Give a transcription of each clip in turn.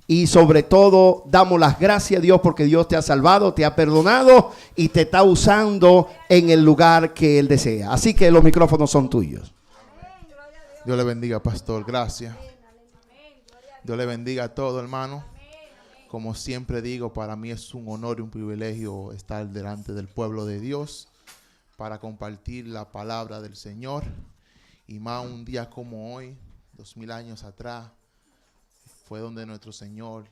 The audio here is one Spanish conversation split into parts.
Y sobre todo damos las gracias a Dios porque Dios te ha salvado, te ha perdonado y te está usando en el lugar que Él desea. Así que los micrófonos son tuyos. Dios le bendiga, pastor. Gracias. Dios le bendiga a todo, hermano. Como siempre digo, para mí es un honor y un privilegio estar delante del pueblo de Dios para compartir la palabra del Señor. Y más un día como hoy, 2000 años atrás, fue donde nuestro Señor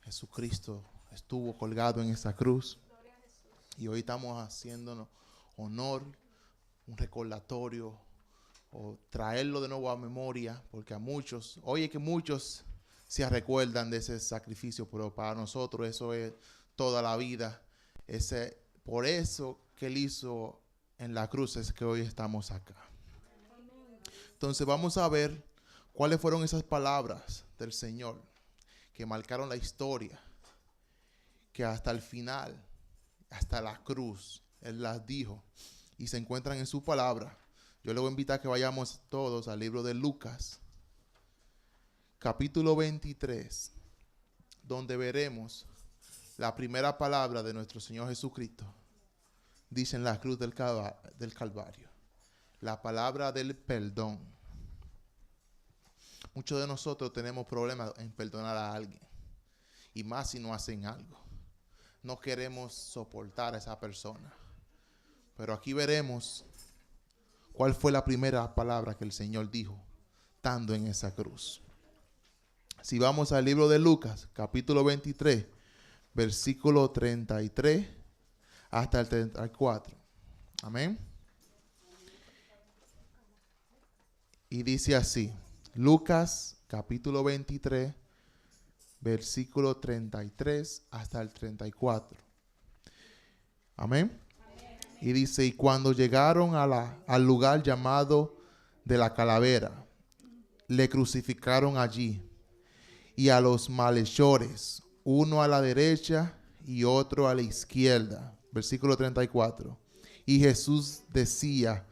Jesucristo estuvo colgado en esa cruz. Y hoy estamos haciéndonos honor, un recordatorio, o traerlo de nuevo a memoria, porque a muchos, oye, que muchos se recuerdan de ese sacrificio, pero para nosotros eso es toda la vida. Por eso que Él hizo en la cruz es que hoy estamos acá. Entonces vamos a ver cuáles fueron esas palabras del Señor que marcaron la historia, que hasta el final, hasta la cruz, Él las dijo y se encuentran en su palabra. Yo le voy a invitar a que vayamos todos al libro de Lucas, capítulo 23, donde veremos la primera palabra de nuestro Señor Jesucristo. Dice en la cruz del Calvario, la palabra del perdón. Muchos de nosotros tenemos problemas en perdonar a alguien, y más si no hacen algo. No queremos soportar a esa persona. Pero aquí veremos cuál fue la primera palabra que el Señor dijo estando en esa cruz. Si vamos al libro de Lucas, capítulo 23, versículo 33 hasta el 34. Amén. Y dice así, Lucas, capítulo 23, versículo 33 hasta el 34. Amén. Y dice, y cuando llegaron al lugar llamado de la calavera, le crucificaron allí, y a los malhechores, uno a la derecha y otro a la izquierda. Versículo 34. Y Jesús decía,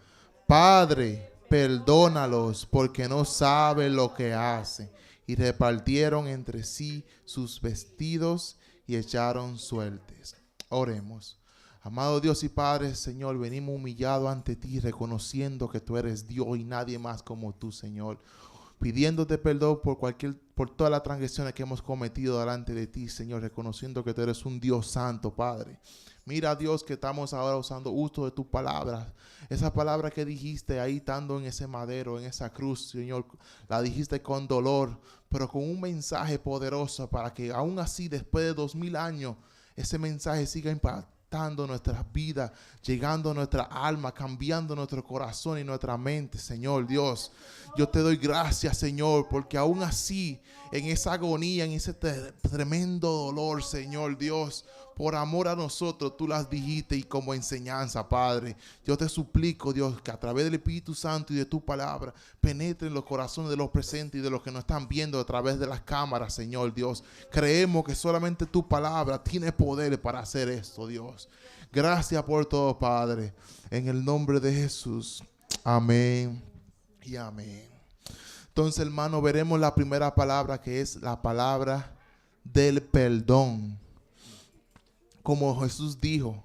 Padre, perdónalos, porque no saben lo que hacen. Y repartieron entre sí sus vestidos y echaron suertes. Oremos. Amado Dios y Padre, Señor, venimos humillados ante ti, reconociendo que tú eres Dios y nadie más como tú, Señor. Pidiéndote perdón por todas las transgresiones que hemos cometido delante de ti, Señor, reconociendo que tú eres un Dios santo, Padre. Mira, Dios, que estamos ahora usando uso de tu palabra. Esa palabra que dijiste ahí estando en ese madero, en esa cruz, Señor, la dijiste con dolor, pero con un mensaje poderoso para que aún así, después de 2000 años, ese mensaje siga impactando nuestras vidas, llegando a nuestra alma, cambiando nuestro corazón y nuestra mente, Señor Dios. Yo te doy gracias, Señor, porque aún así, en esa agonía, en ese tremendo dolor, Señor Dios, por amor a nosotros, tú las dijiste y como enseñanza, Padre. Yo te suplico, Dios, que a través del Espíritu Santo y de tu palabra, penetre en los corazones de los presentes y de los que nos están viendo a través de las cámaras, Señor Dios. Creemos que solamente tu palabra tiene poder para hacer esto, Dios. Gracias por todo, Padre. En el nombre de Jesús. Amén y amén. Entonces, hermano, veremos la primera palabra, que es la palabra del perdón. Como Jesús dijo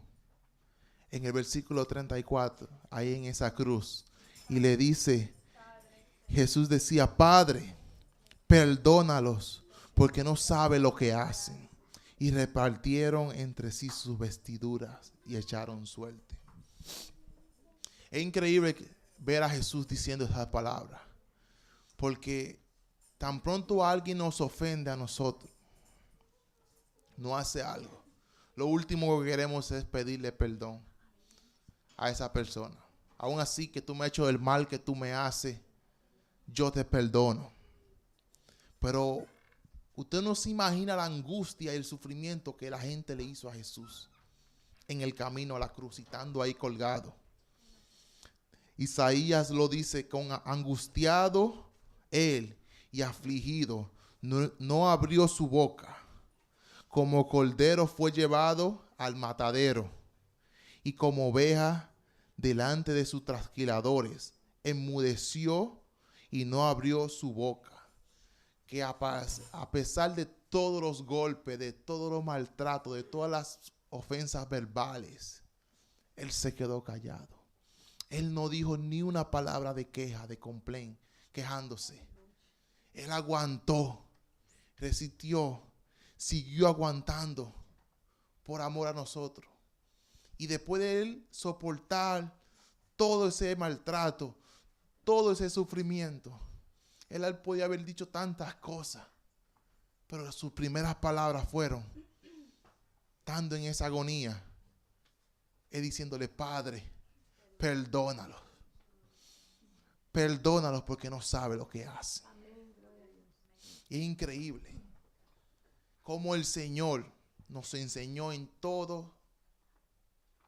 en el versículo 34, ahí en esa cruz, y le dice, Jesús decía, Padre, perdónalos, porque no sabe lo que hacen. Y repartieron entre sí sus vestiduras y echaron suerte. Es increíble ver a Jesús diciendo esas palabras, porque tan pronto alguien nos ofende a nosotros, no hace algo, lo último que queremos es pedirle perdón a esa persona. Aún así que tú me has hecho el mal que tú me haces, yo te perdono. Pero usted no se imagina la angustia y el sufrimiento que la gente le hizo a Jesús en el camino a la cruz, estando ahí colgado. Isaías lo dice, con angustiado él y afligido, no abrió su boca. Como cordero fue llevado al matadero, y como oveja delante de sus trasquiladores, enmudeció y no abrió su boca. que a pesar de todos los golpes, de todos los maltratos, de todas las ofensas verbales, él se quedó callado. Él no dijo ni una palabra de queja, de complaint, quejándose. Él aguantó, resistió, siguió aguantando por amor a nosotros. Y después de él soportar todo ese maltrato, todo ese sufrimiento, él podía haber dicho tantas cosas, pero sus primeras palabras fueron, estando en esa agonía, él diciéndole: Padre, perdónalos. Perdónalos porque no sabe lo que hacen. Es increíble cómo el Señor nos enseñó en todo,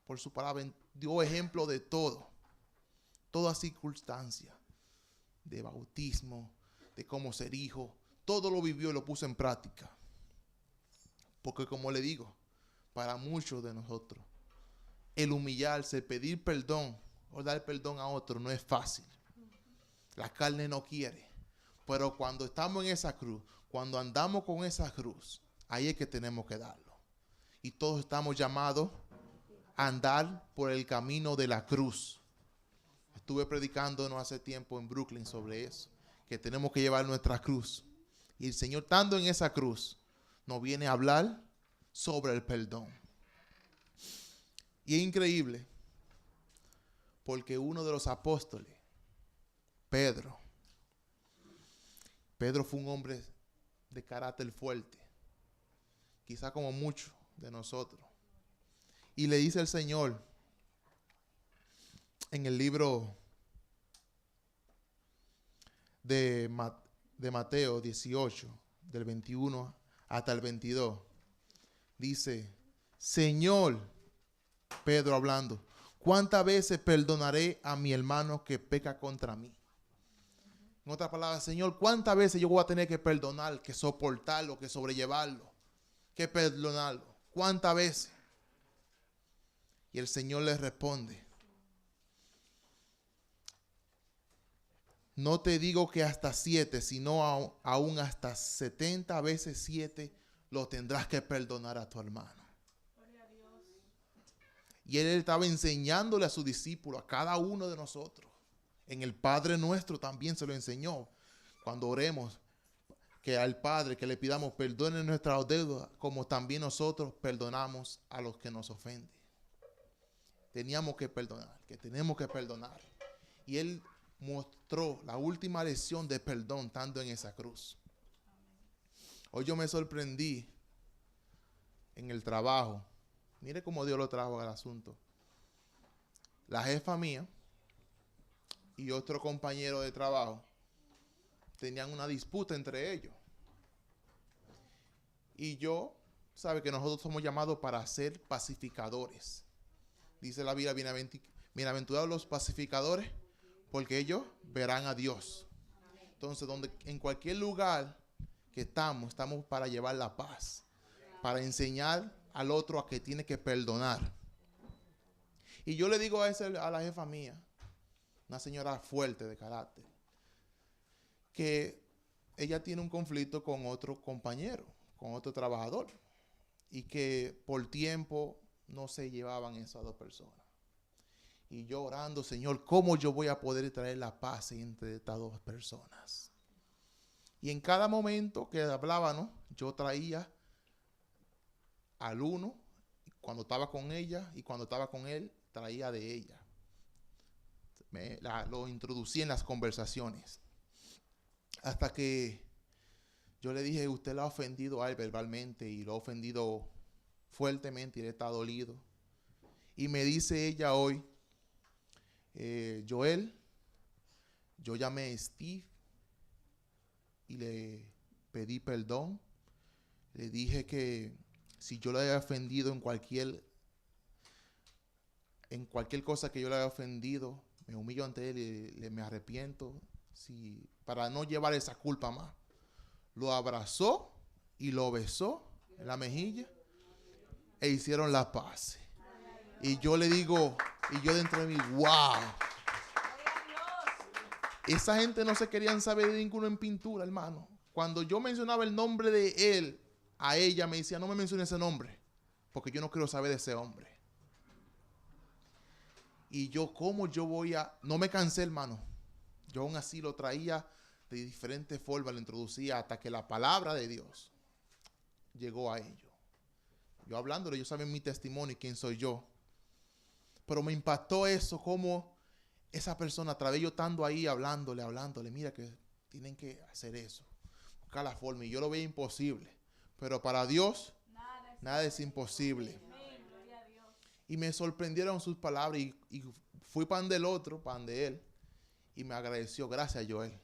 por su palabra, dio ejemplo de todo, toda circunstancia, de bautismo, de cómo ser hijo, todo lo vivió y lo puso en práctica. Porque como le digo, para muchos de nosotros, el humillarse, pedir perdón o dar perdón a otro no es fácil. La carne no quiere. Pero cuando estamos en esa cruz, cuando andamos con esa cruz, ahí es que tenemos que darlo. Y todos estamos llamados a andar por el camino de la cruz. Estuve predicando no hace tiempo en Brooklyn sobre eso, que tenemos que llevar nuestra cruz. Y el Señor, estando en esa cruz, nos viene a hablar sobre el perdón. Y es increíble, porque uno de los apóstoles, Pedro fue un hombre de carácter fuerte, quizá como muchos de nosotros. Y le dice el Señor en el libro de Mateo 18, del 21 hasta el 22, dice: Señor, Pedro hablando, ¿cuántas veces perdonaré a mi hermano que peca contra mí? En otras palabras, Señor, ¿cuántas veces yo voy a tener que perdonar, que soportarlo, que sobrellevarlo, que perdonarlo? ¿Cuántas veces? Y el Señor le responde: no te digo que hasta 7, sino aún hasta 70 veces 7 lo tendrás que perdonar a tu hermano. Y él estaba enseñándole a sus discípulos, a cada uno de nosotros. En el Padre Nuestro también se lo enseñó. Cuando oremos, que al Padre, que le pidamos perdone nuestras deudas, como también nosotros perdonamos a los que nos ofenden. Teníamos que perdonar, que tenemos que perdonar. Y él mostró la última lección de perdón estando en esa cruz. Hoy yo me sorprendí en el trabajo. Mire cómo Dios lo trajo al asunto. La jefa mía y otro compañero de trabajo tenían una disputa entre ellos. Y yo, sabe que nosotros somos llamados para ser pacificadores. Dice la Biblia: bienaventurados los pacificadores, porque ellos verán a Dios. Entonces, en cualquier lugar que estamos para llevar la paz, para enseñar al otro a que tiene que perdonar. Y yo le digo a la jefa mía, una señora fuerte de carácter, que ella tiene un conflicto con otro compañero, con otro trabajador, y que por tiempo no se llevaban esas dos personas. Y yo orando: Señor, ¿cómo yo voy a poder traer la paz entre estas dos personas? Y en cada momento que hablábamos, yo traía al uno, cuando estaba con ella y cuando estaba con él, traía de ella. Lo introducí en las conversaciones. Hasta que yo le dije: usted lo ha ofendido a él verbalmente y lo ha ofendido fuertemente y él está dolido. Y me dice ella hoy: Joel, yo llamé a Steve y le pedí perdón. Le dije que si yo le había ofendido en cualquier cosa que yo le haya ofendido, me humillo ante él y me arrepiento, para no llevar esa culpa más. Lo abrazó y lo besó en la mejilla e hicieron la paz. Y yo le digo, y yo dentro de mí, wow. Esa gente no se querían saber de ninguno en pintura, hermano. cuando yo mencionaba el nombre de él, a ella me decía, no me menciones ese nombre, porque yo no quiero saber de ese hombre. Y yo, ¿cómo yo voy a...? No me cansé, hermano. Yo aún así lo traía de diferentes formas, lo introducía hasta que la palabra de Dios llegó a ellos. Yo hablándole, ellos saben mi testimonio y quién soy yo. Pero me impactó eso, como esa persona, a través yo estando ahí hablándole, mira que tienen que hacer eso, buscar la forma. Y yo lo veía imposible. Pero para Dios, nada es imposible. Y me sorprendieron sus palabras y fui pan del otro, pan de él. Y me agradeció, gracias Joel,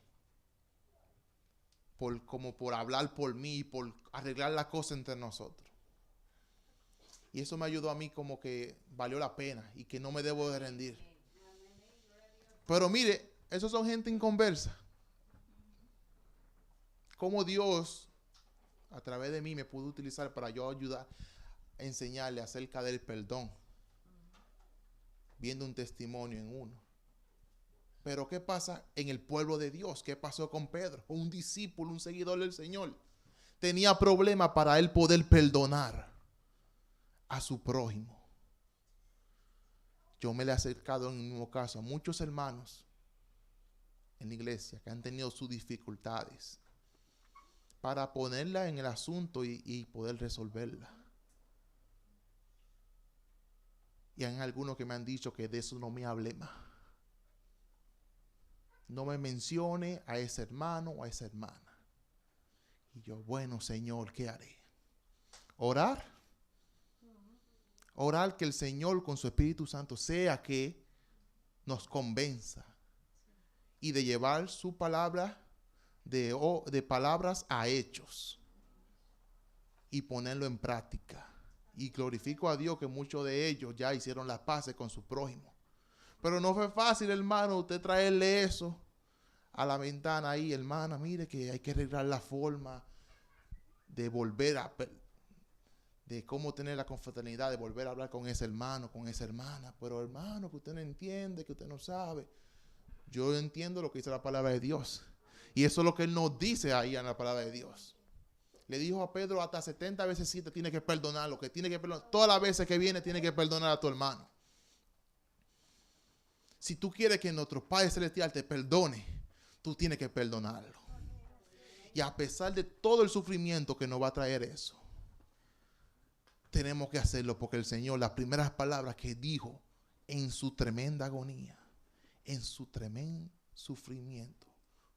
por hablar por mí y por arreglar la cosa entre nosotros. Y eso me ayudó a mí como que valió la pena y que no me debo de rendir. Pero mire, esos son gente inconversa. Cómo Dios a través de mí me pudo utilizar para yo ayudar a enseñarle acerca del perdón, viendo un testimonio en uno. Pero ¿qué pasa en el pueblo de Dios? ¿Qué pasó con Pedro? Un discípulo, un seguidor del Señor. Tenía problemas para él poder perdonar a su prójimo. Yo me le he acercado en el mismo caso a muchos hermanos en la iglesia que han tenido sus dificultades para ponerla en el asunto y poder resolverla. Y hay algunos que me han dicho que de eso no me hable más. No me mencione a ese hermano o a esa hermana. Y yo, bueno, Señor, ¿qué haré? Orar. Orar que el Señor con su Espíritu Santo sea que nos convenza y de llevar su palabra de palabras a hechos y ponerlo en práctica. Y glorifico a Dios que muchos de ellos ya hicieron las paces con su prójimo. Pero no fue fácil, hermano, usted traerle eso a la ventana ahí, hermana, mire que hay que arreglar la forma de volver de cómo tener la confraternidad, de volver a hablar con ese hermano, con esa hermana. Pero hermano, que usted no entiende, que usted no sabe. Yo entiendo lo que dice la palabra de Dios. Y eso es lo que él nos dice ahí en la palabra de Dios. Le dijo a Pedro, hasta 70 veces 7 tiene que perdonar, lo que tiene que perdonar. Todas las veces que viene tiene que perdonar a tu hermano. Si tú quieres que nuestro Padre Celestial te perdone, tú tienes que perdonarlo. Y a pesar de todo el sufrimiento que nos va a traer eso, tenemos que hacerlo porque el Señor, las primeras palabras que dijo en su tremenda agonía, en su tremendo sufrimiento,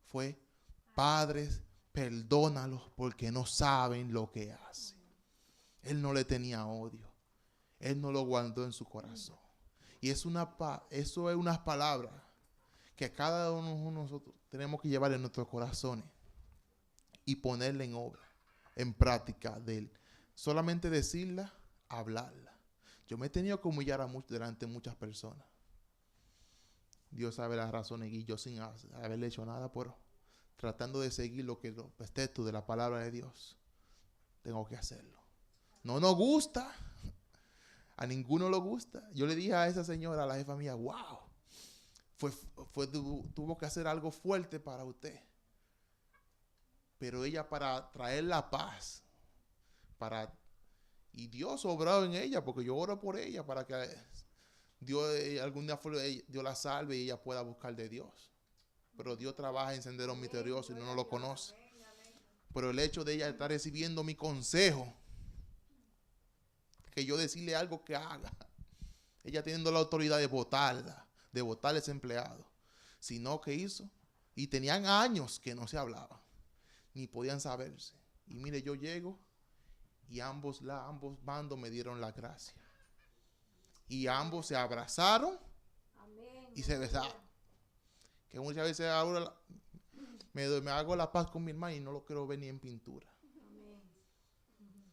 fue: Padres, perdónalos porque no saben lo que hacen. Él no le tenía odio. Él no lo guardó en su corazón. Y eso es unas palabras que cada uno de nosotros tenemos que llevar en nuestros corazones y ponerla en obra, en práctica de él. Solamente decirla, hablarla. Yo me he tenido que humillar delante de muchas personas. Dios sabe las razones y yo sin haberle hecho nada, pero tratando de seguir los textos de la palabra de Dios, tengo que hacerlo. No nos gusta, a ninguno le gusta. Yo le dije a esa señora, a la jefa mía, wow, tuvo que hacer algo fuerte para usted. Pero ella, para traer la paz, y Dios obró en ella, porque yo oro por ella para que Dios algún día Dios la salve y ella pueda buscar de Dios. Pero Dios trabaja en senderos misteriosos y no lo conoce. Pero el hecho de ella estar recibiendo mi consejo, que yo decirle algo que haga, ella teniendo la autoridad de votarla, de votar a ese empleado, sino que hizo, y tenían años que no se hablaban, ni podían saberse. Y mire, yo llego y ambos bandos me dieron la gracia. Y ambos se abrazaron y se besaron. Que muchas veces ahora me hago la paz con mi hermano y no lo quiero ver ni en pintura.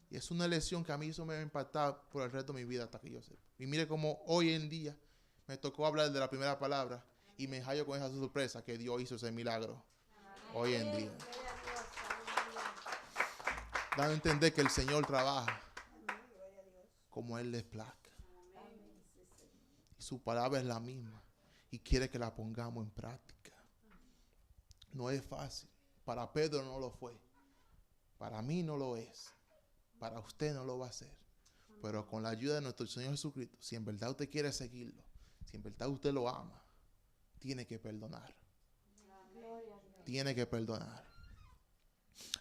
Y es una lección que a mí eso me va a impactar por el resto de mi vida hasta que yo sepa. Y mire cómo hoy en día me tocó hablar de la primera palabra y me hallo con esa sorpresa que Dios hizo ese milagro hoy en día. Dan a entender que el Señor trabaja como Él les plazca. Y su palabra es la misma y quiere que la pongamos en práctica. No es fácil. Para Pedro no lo fue. Para mí no lo es. Para usted no lo va a hacer. Pero con la ayuda de nuestro Señor Jesucristo, si en verdad usted quiere seguirlo, si en verdad usted lo ama, tiene que perdonar. Tiene que perdonar.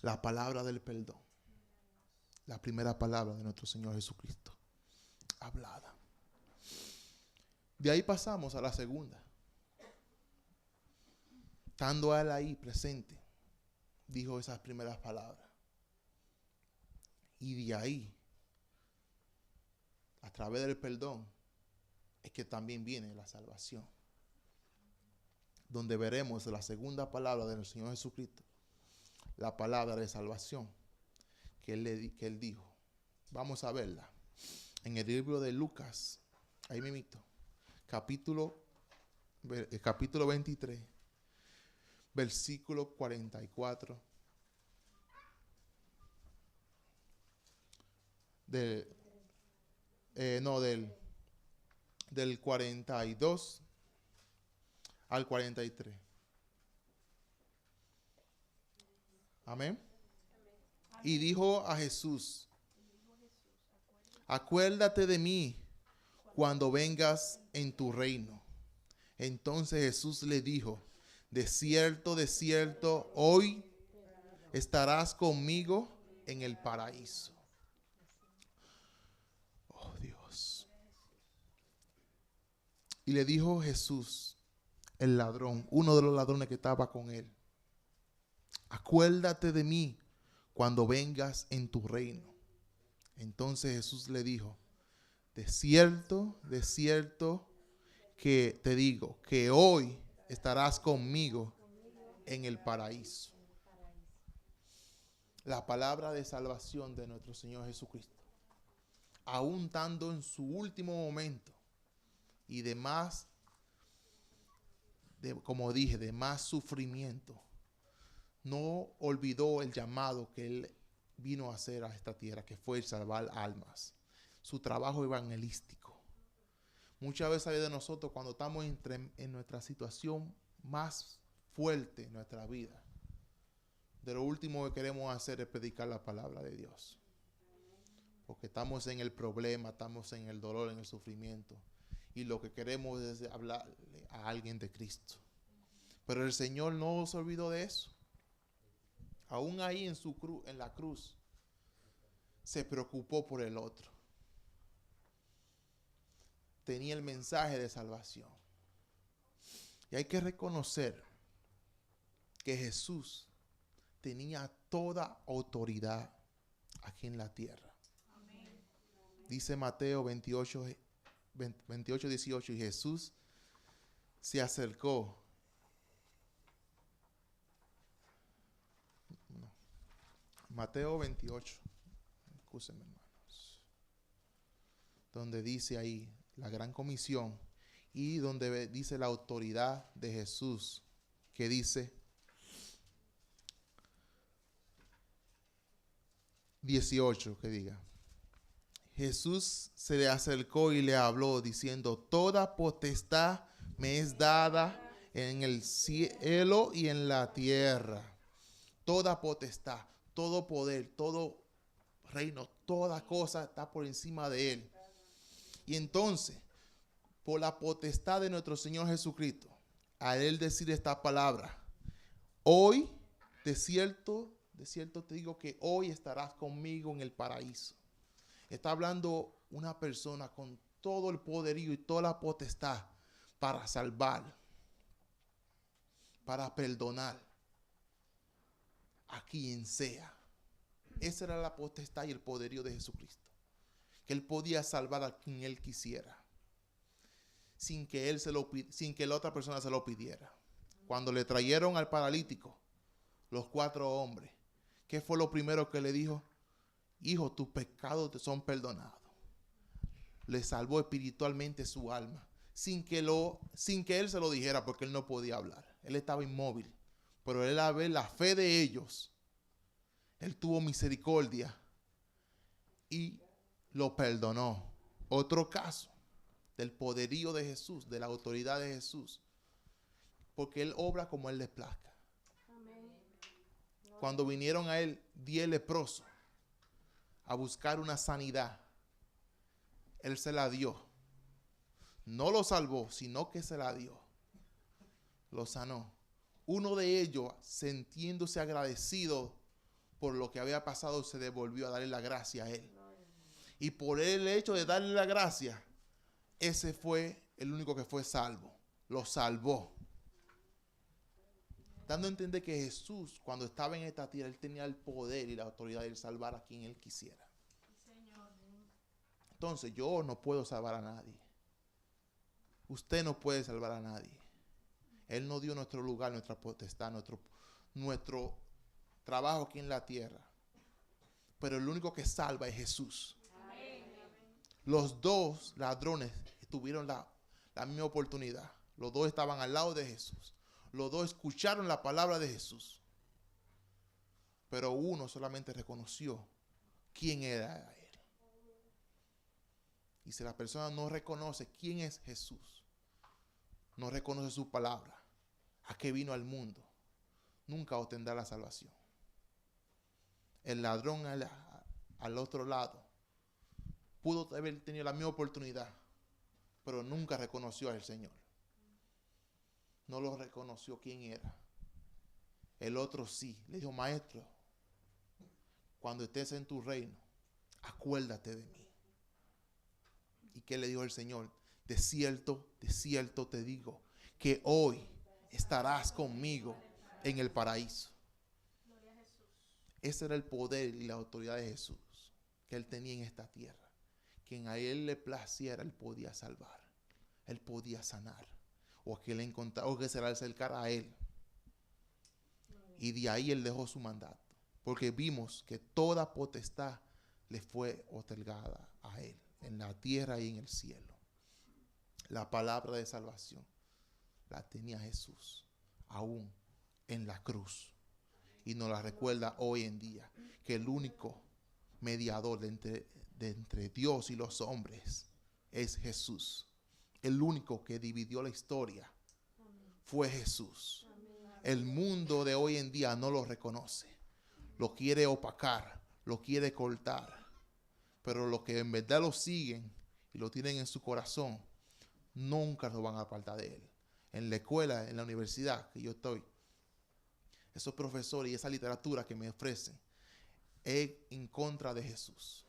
La palabra del perdón. La primera palabra de nuestro Señor Jesucristo. Hablada. De ahí pasamos a la segunda. Estando él ahí presente, dijo esas primeras palabras. Y de ahí, a través del perdón, es que también viene la salvación. Donde veremos la segunda palabra del Señor Jesucristo, la palabra de salvación que él dijo. Vamos a verla en el libro de Lucas, ahí mismito, capítulo 23, versículo 44. Del 42 al 43. Amén. Y dijo a Jesús: acuérdate de mí cuando vengas en tu reino. Entonces Jesús le dijo: de cierto, hoy estarás conmigo en el paraíso. Oh Dios. Y le dijo Jesús, el ladrón, uno de los ladrones que estaba con él: acuérdate de mí cuando vengas en tu reino. Entonces Jesús le dijo: de cierto que te digo que hoy estarás conmigo en el paraíso. La palabra de salvación de nuestro Señor Jesucristo, aún estando en su último momento y de más, como dije, de más sufrimiento, no olvidó el llamado que él vino a hacer a esta tierra, que fue el salvar almas, su trabajo evangelístico. Muchas veces hay de nosotros cuando estamos en nuestra situación más fuerte en nuestra vida, de lo último que queremos hacer es predicar la palabra de Dios, porque estamos en el problema, estamos en el dolor, en el sufrimiento, y lo que queremos es hablarle a alguien de Cristo. Pero el Señor no se olvidó de eso. Aún ahí en la cruz, se preocupó por el otro. Tenía el mensaje de salvación. Y hay que reconocer que Jesús tenía toda autoridad aquí en la tierra. Amén. Dice Mateo 28, 18, y Jesús se acercó. Mateo 28, escúsenme, hermanos, donde dice ahí la gran comisión y donde dice la autoridad de Jesús, que dice 18, que diga: Jesús se le acercó y le habló diciendo: toda potestad me es dada en el cielo y en la tierra. Toda potestad, todo poder, todo reino, toda cosa está por encima de él. Y entonces, por la potestad de nuestro Señor Jesucristo, al él decir esta palabra: hoy, de cierto te digo que hoy estarás conmigo en el paraíso. Está hablando una persona con todo el poderío y toda la potestad para salvar, para perdonar a quien sea. Esa era la potestad y el poderío de Jesucristo, que él podía salvar a quien él quisiera, sin que la otra persona se lo pidiera. Cuando le trajeron al paralítico, los 4 hombres, ¿qué fue lo primero que le dijo? Hijo, tus pecados te son perdonados. Le salvó espiritualmente su alma, sin que él se lo dijera, porque él no podía hablar. Él estaba inmóvil, pero él, al ver la fe de ellos, él tuvo misericordia y lo perdonó. Otro caso del poderío de Jesús, de la autoridad de Jesús, porque él obra como él le plazca. Amén. Cuando vinieron a él 10 leprosos a buscar una sanidad, él se la dio. No lo salvó, sino que se la dio. Lo sanó. Uno de ellos, sintiéndose agradecido por lo que había pasado, se devolvió a darle la gracia a él. Y por el hecho de darle la gracia, ese fue el único que fue salvo. Lo salvó. Dando a entender que Jesús, cuando estaba en esta tierra, él tenía el poder y la autoridad de salvar a quien él quisiera. Entonces yo no puedo salvar a nadie. Usted no puede salvar a nadie. Él nos dio nuestro lugar, nuestra potestad, nuestro trabajo aquí en la tierra. Pero el único que salva es Jesús. Los dos ladrones tuvieron la misma oportunidad. Los dos estaban al lado de Jesús. Los dos escucharon la palabra de Jesús. Pero uno solamente reconoció quién era él. Y si la persona no reconoce quién es Jesús, no reconoce su palabra, a qué vino al mundo, nunca obtendrá la salvación. El ladrón al otro lado pudo haber tenido la misma oportunidad, pero nunca reconoció al Señor. No lo reconoció quién era. El otro sí. Le dijo, maestro, cuando estés en tu reino, acuérdate de mí. ¿Y qué le dijo el Señor? De cierto te digo, que hoy estarás conmigo en el paraíso. Ese era el poder y la autoridad de Jesús que él tenía en esta tierra. Quien a él le placiera, él podía salvar, él podía sanar, o que le encontrara, o que se le acercara a él. Y de ahí él dejó su mandato, porque vimos que toda potestad le fue otorgada a él, en la tierra y en el cielo. La palabra de salvación la tenía Jesús, aún en la cruz. Y nos la recuerda hoy en día, que el único mediador de entre Dios y los hombres es Jesús. El único que dividió la historia fue Jesús. El mundo de hoy en día no lo reconoce. Lo quiere opacar, lo quiere cortar. Pero los que en verdad lo siguen y lo tienen en su corazón, nunca lo van a apartar de él. En la escuela, en la universidad que yo estoy, esos profesores y esa literatura que me ofrecen es en contra de Jesús.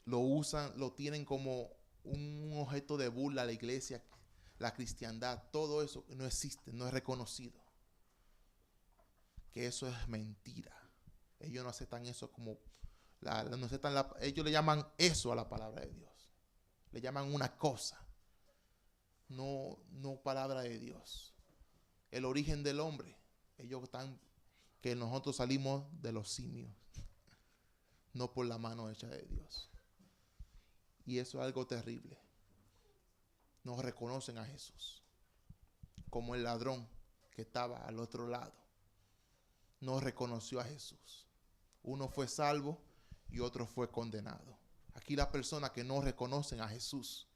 Lo usan, lo tienen como un objeto de burla a la iglesia, la cristiandad, todo eso no existe, no es reconocido. Que eso es mentira. Ellos no aceptan eso como, no aceptan ellos le llaman eso a la palabra de Dios. Le llaman una cosa, no palabra de Dios. El origen del hombre, ellos están, que nosotros salimos de los simios, no por la mano hecha de Dios. Y eso es algo terrible. No reconocen a Jesús como el ladrón que estaba al otro lado. No reconoció a Jesús. Uno fue salvo y otro fue condenado. Aquí las personas que no reconocen a Jesús,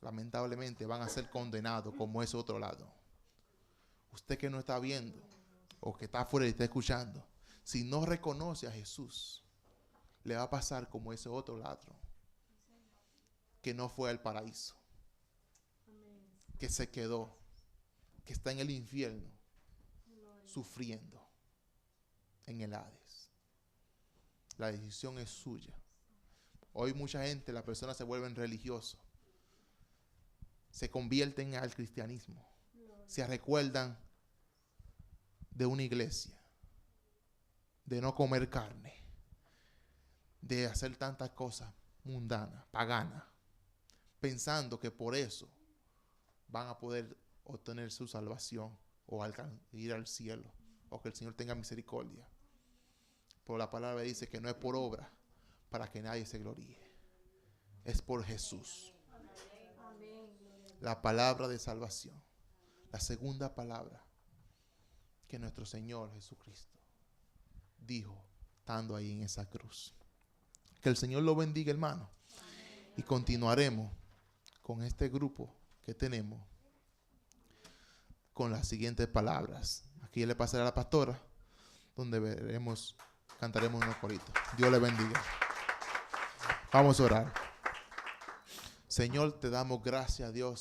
lamentablemente van a ser condenados como ese otro lado. Usted que no está viendo o que está afuera y está escuchando, si no reconoce a Jesús, le va a pasar como ese otro ladrón que no fue al paraíso, que se quedó, que está en el infierno sufriendo en el Hades. La decisión es suya. Hoy mucha gente, las personas se vuelven religiosos, se convierten al cristianismo, se recuerdan de una iglesia, de no comer carne, de hacer tantas cosas mundanas, paganas, pensando que por eso van a poder obtener su salvación o ir al cielo, o que el Señor tenga misericordia. Pero la palabra dice que no es por obra para que nadie se gloríe, es por Jesús. La palabra de salvación, la segunda palabra que nuestro Señor Jesucristo dijo estando ahí en esa cruz. Que el Señor lo bendiga, hermano, y continuaremos con este grupo que tenemos con las siguientes palabras. Aquí le pasaré a la pastora donde cantaremos unos coritos. Dios le bendiga. Vamos a orar. Señor, te damos gracias, Dios.